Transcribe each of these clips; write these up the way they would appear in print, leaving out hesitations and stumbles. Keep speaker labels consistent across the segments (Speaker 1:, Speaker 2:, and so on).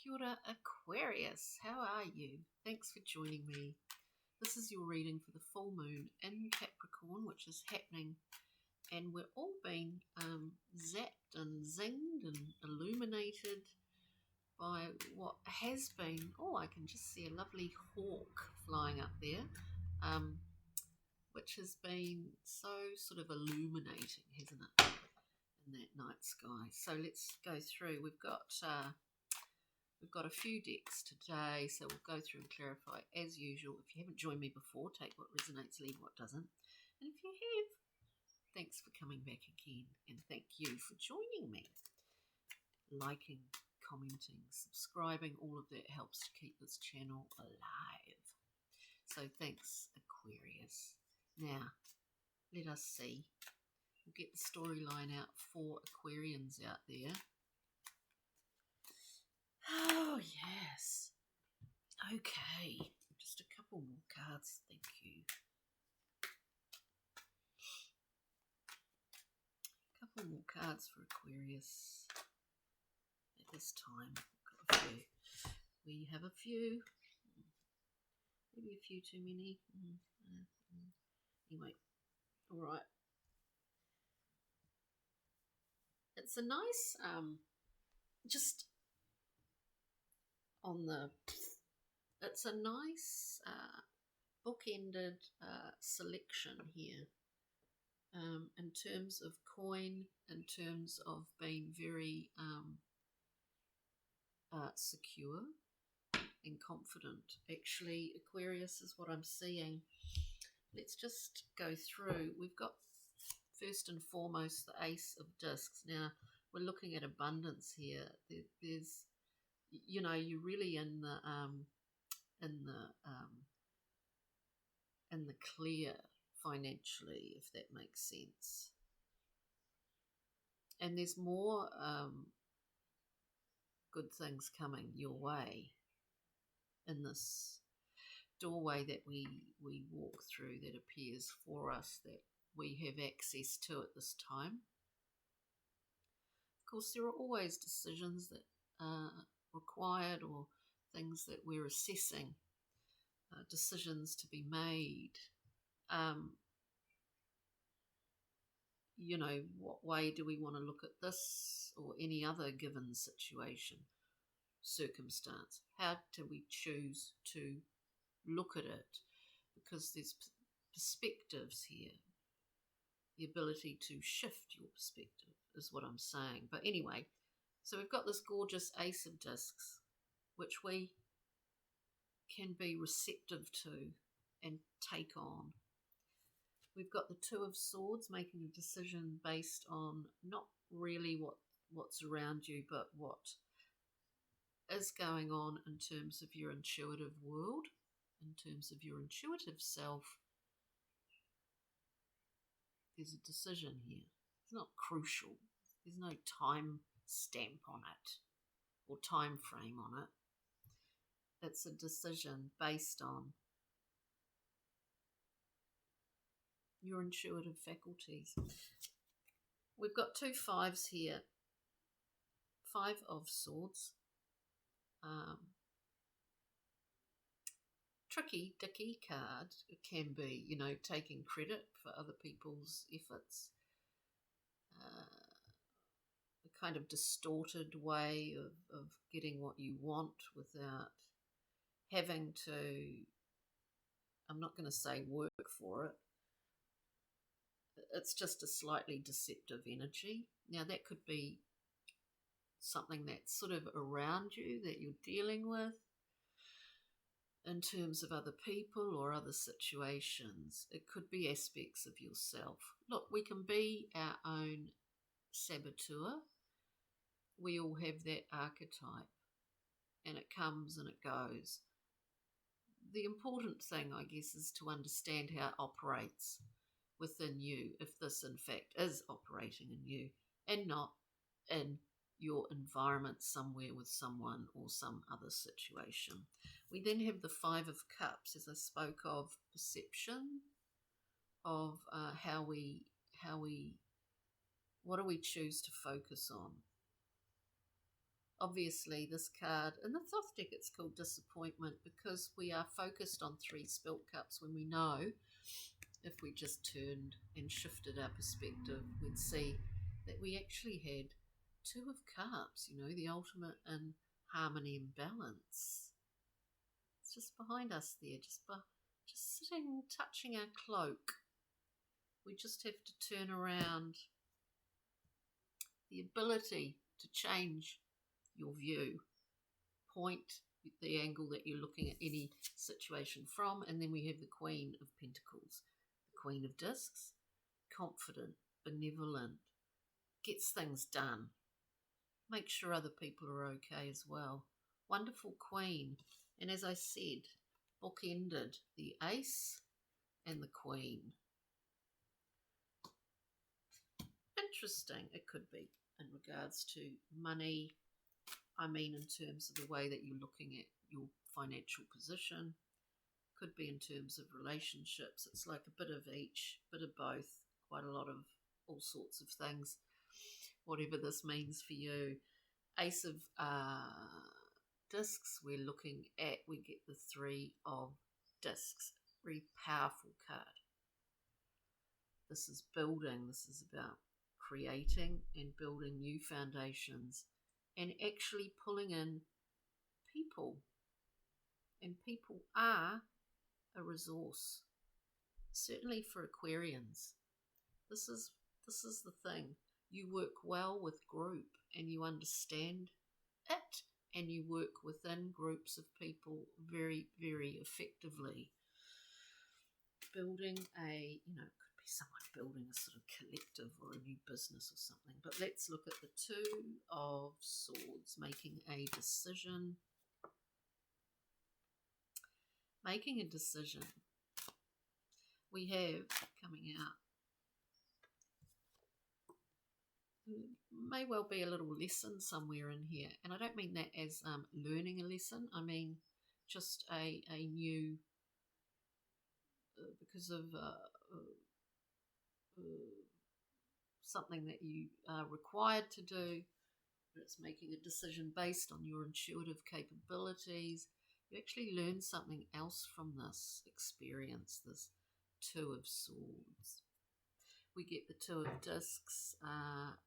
Speaker 1: Kia ora, Aquarius. How are you? Thanks for joining me. This is your reading for the full moon in Capricorn, which is happening, and we're all being zapped and zinged and illuminated by what has been, I can just see a lovely hawk flying up there, which has been so sort of illuminating, hasn't it, in that night sky. So let's go through. We've got a few decks today, so we'll go through and clarify as usual. If you haven't joined me before, take what resonates, leave what doesn't. And if you have, thanks for coming back again, and thank you for joining me. Liking, commenting, subscribing, all of that helps to keep this channel alive. So thanks, Aquarius. Now, let us see. We'll get the storyline out for Aquarians out there. Oh, yes. Okay. Just a couple more cards. Thank you. A couple more cards for Aquarius at this time. Got a few. We have a few. Maybe a few too many. Anyway, all right. It's a nice, just on the, it's a nice bookended selection here in terms of coin, in terms of being very secure and confident. Actually, Aquarius is what I'm seeing. Let's just go through. We've got first and foremost the Ace of Discs. Now we're looking at abundance here. There's, you know, you're really in the clear financially, if that makes sense. And there's more good things coming your way in this doorway that we walk through, that appears for us, that we have access to at this time. Of course, there are always decisions that are required, or things that we're assessing, decisions to be made. You know, what way do we want to look at this or any other given situation, circumstance? How do we choose to look at it? Because there's perspectives here. The ability to shift your perspective is what I'm saying. But anyway, so we've got this gorgeous Ace of Discs, which we can be receptive to and take on. We've got the Two of Swords, making a decision based on not really what's around you, but what is going on in terms of your intuitive world, in terms of your intuitive self. There's a decision here. It's not crucial. There's no time stamp on it or time frame on it. It's a decision based on your intuitive faculties. We've got two fives here. Five of Swords. Tricky, dicky card. It can be, you know, taking credit for other people's efforts. A kind of distorted way of getting what you want without having to, I'm not going to say work for it. It's just a slightly deceptive energy. Now that could be something that's sort of around you that you're dealing with in terms of other people or other situations. It could be aspects of yourself. Look, we can be our own saboteur. We all have that archetype, and it comes and it goes. The important thing, I guess, is to understand how it operates within you, if this in fact is operating in you and not in your environment somewhere with someone or some other situation. We then have the Five of Cups, as I spoke of, perception of what do we choose to focus on? Obviously, this card in the Thoth deck, it's called Disappointment, because we are focused on 3 Spilt Cups, when we know if we just turned and shifted our perspective, we'd see that we actually had 2 of Cups, the ultimate in harmony and balance. It's just behind us there, just sitting, touching our cloak. We just have to turn around. The ability to change your view, point the angle that you're looking at any situation from, and then we have the Queen of Pentacles, the Queen of Discs, confident, benevolent, gets things done, make sure other people are okay as well. Wonderful Queen, and as I said, bookended the Ace and the Queen. Interesting, it could be in regards to money. I mean, in terms of the way that you're looking at your financial position. Could be in terms of relationships. It's like a bit of each, bit of both, quite a lot of all sorts of things, whatever this means for you. Ace of Discs, we're looking at, we get the 3 of Discs. Very powerful card. This is building. This is about creating and building new foundations and actually pulling in people. And people are a resource, certainly for Aquarians. This is the thing. You work well with group and you understand it, and you work within groups of people very, very effectively. Building it could be someone building a sort of collective or a new business or something. But let's look at the 2 of Swords, making a decision. Making a decision. We have coming out, may well be a little lesson somewhere in here. And I don't mean that as learning a lesson. I mean just a new, because of something that you are required to do. It's making a decision based on your intuitive capabilities. You actually learn something else from this experience, this 2 of Swords. We get the 2 of Discs,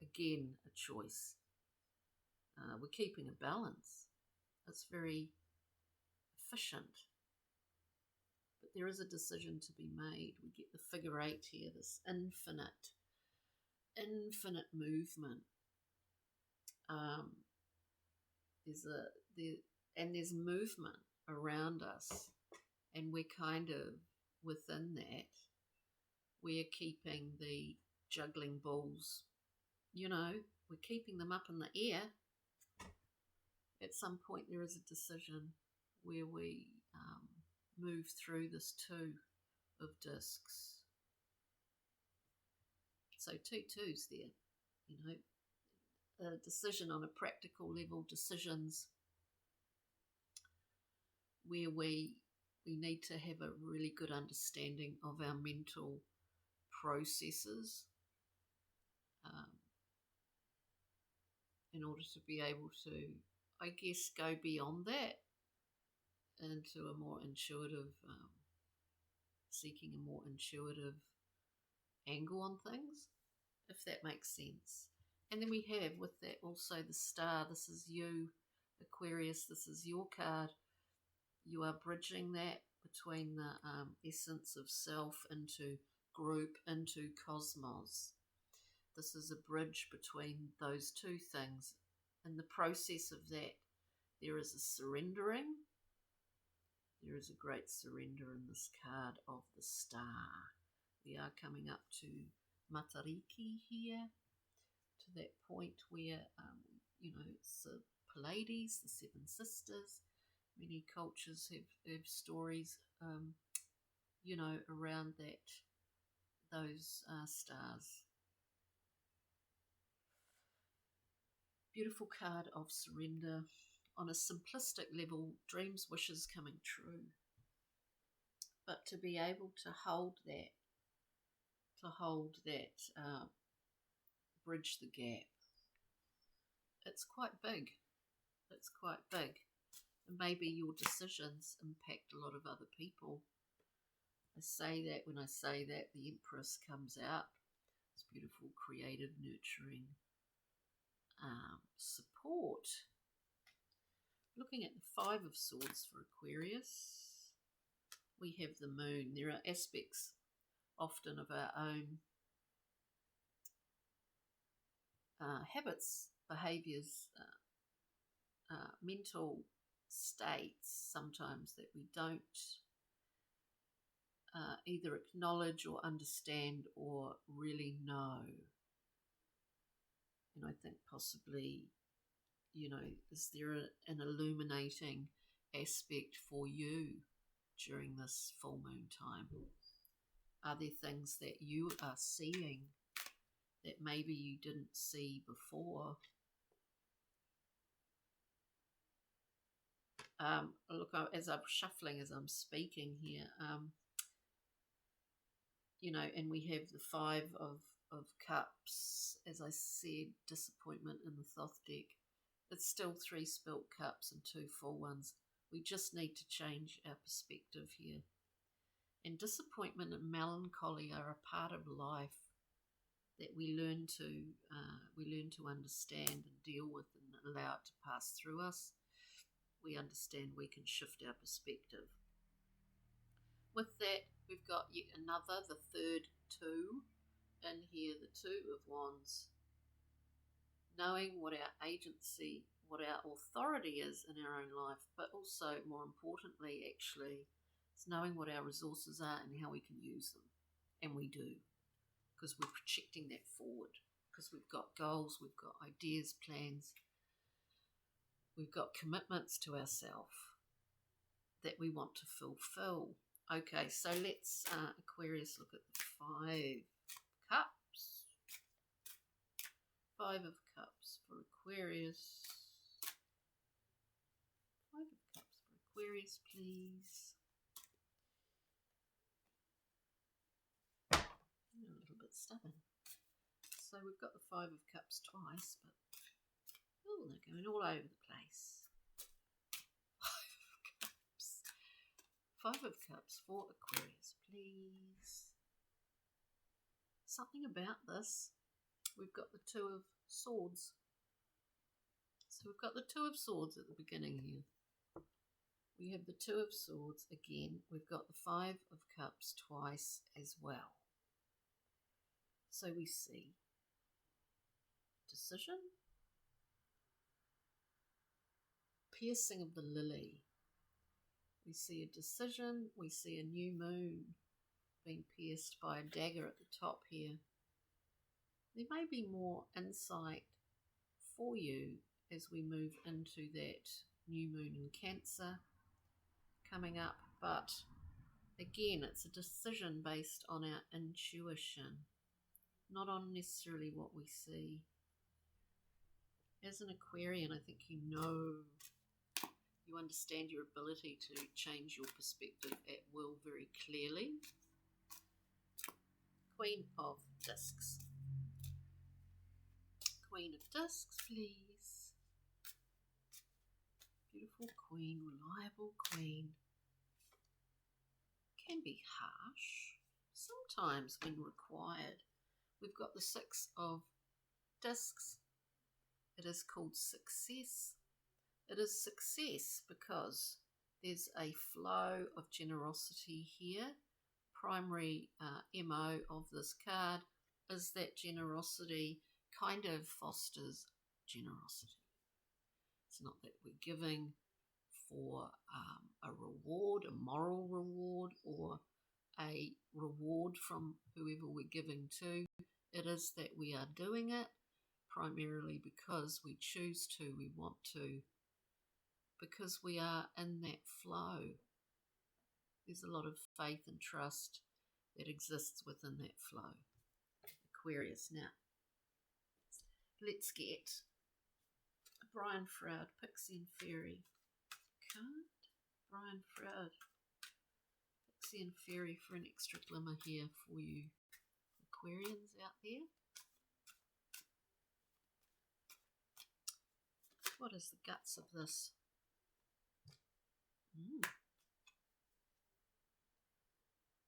Speaker 1: again, a choice. We're keeping a balance. It's very efficient. But there is a decision to be made. We get the figure 8 here, this infinite movement. There's movement around us, and we're kind of within that. We're keeping the juggling balls, we're keeping them up in the air. At some point there is a decision where we move through this 2 of Discs. So 2 2s there, a decision on a practical level, decisions where we need to have a really good understanding of our mental processes in order to be able to, I guess, go beyond that into a more intuitive, seeking a more intuitive angle on things, if that makes sense. And then we have with that also the Star. This is you, Aquarius. This is your card. You are bridging that between the essence of self into group, into cosmos. This is a bridge between those 2 things. In the process of that, there is a surrendering. There is a great surrender in this card of the Star. We are coming up to Matariki here, to that point where, it's the Pleiades, the 7 sisters. Many cultures have stories, around those stars. Beautiful card of surrender. On a simplistic level, dreams, wishes coming true. But to be able to hold that, bridge the gap, it's quite big. It's quite big. And maybe your decisions impact a lot of other people. I say that when I say that, the Empress comes out. It's beautiful, creative, nurturing support. Looking at the Five of Swords for Aquarius, we have the Moon. There are aspects often of our own habits, behaviours, mental states sometimes that we don't either acknowledge or understand or really know. And I think possibly, is there an illuminating aspect for you during this full moon time? Are there things that you are seeing that maybe you didn't see before? Look, as I'm shuffling, as I'm speaking here, and we have the Five of Cups. As I said, disappointment in the Thoth deck. It's still 3 spilt cups and 2 full ones. We just need to change our perspective here. And disappointment and melancholy are a part of life that we learn to understand and deal with and allow it to pass through us. We understand we can shift our perspective. With that, we've got yet another, the third two in here, the Two of Wands. Knowing what our agency, what our authority is in our own life, but also, more importantly, actually, is knowing what our resources are and how we can use them. And we do, because we're projecting that forward, because we've got goals, we've got ideas, plans, we've got commitments to ourselves that we want to fulfill. Okay, so let's, Aquarius, look at the 5 cups. 5 of Cups for Aquarius. 5 of Cups for Aquarius, please. I'm a little bit stubborn. So we've got the 5 of Cups twice, but they're going all over the place. 5 of Cups for Aquarius, please. Something about this. We've got the 2 of Swords. So we've got the 2 of Swords at the beginning here. We have the 2 of Swords again. We've got the 5 of Cups twice as well. So we see decision, piercing of the lily. We see a decision, we see a new moon being pierced by a dagger at the top here. There may be more insight for you as we move into that new moon in Cancer coming up, but again, it's a decision based on our intuition, not on necessarily what we see. As an Aquarian, I think you understand your ability to change your perspective at will very clearly. Queen of Discs. Queen of Discs, please. Beautiful Queen, reliable Queen. Can be harsh, sometimes when required. We've got the 6 of Discs. It is called success. It is success because there's a flow of generosity here. Primary MO of this card is that generosity kind of fosters generosity. It's not that we're giving for a reward, a moral reward, or a reward from whoever we're giving to. It is that we are doing it primarily because we choose to, we want to, because we are in that flow. There's a lot of faith and trust that exists within that flow. Aquarius. Now, let's get a Brian Froud, Pixie and Fairy card. Brian Froud, Pixie and Fairy, for an extra glimmer here for you Aquarians out there. What is the guts of this?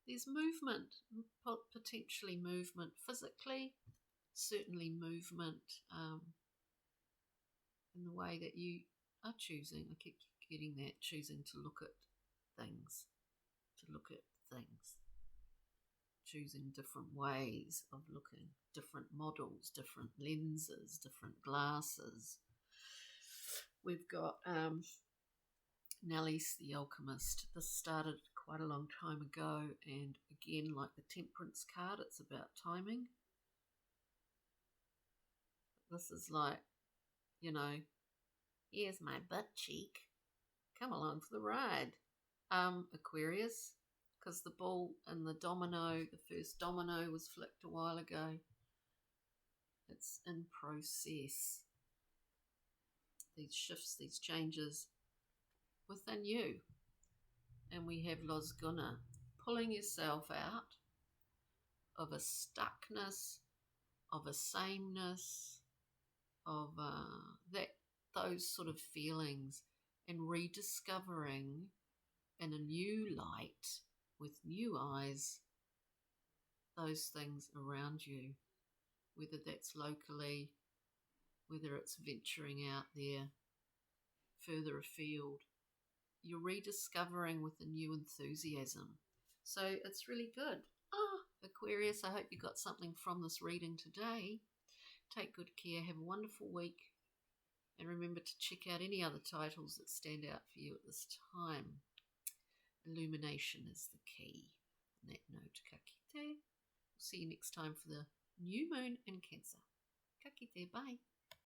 Speaker 1: There's movement, potentially movement physically, certainly movement in the way that you are choosing. I keep getting that, choosing to look at things, choosing different ways of looking, different models, different lenses, different glasses. We've got Nellis the Alchemist. This started quite a long time ago, and again, like the Temperance card, it's about timing. This is like, you know, here's my butt cheek, come along for the ride. Aquarius, because the ball and the domino, the first domino was flicked a while ago. It's in process. These shifts, these changes within you. And we have Los Guna, pulling yourself out of a stuckness, of a sameness, of those sort of feelings, and rediscovering in a new light, with new eyes, those things around you, whether that's locally, whether it's venturing out there further afield. You're rediscovering with a new enthusiasm. So it's really good. Aquarius, I hope you got something from this reading today. Take good care. Have a wonderful week. And remember to check out any other titles that stand out for you at this time. Illumination is the key. On that note, ka kite. We'll see you next time for the new moon in Cancer. Ka kite. Bye.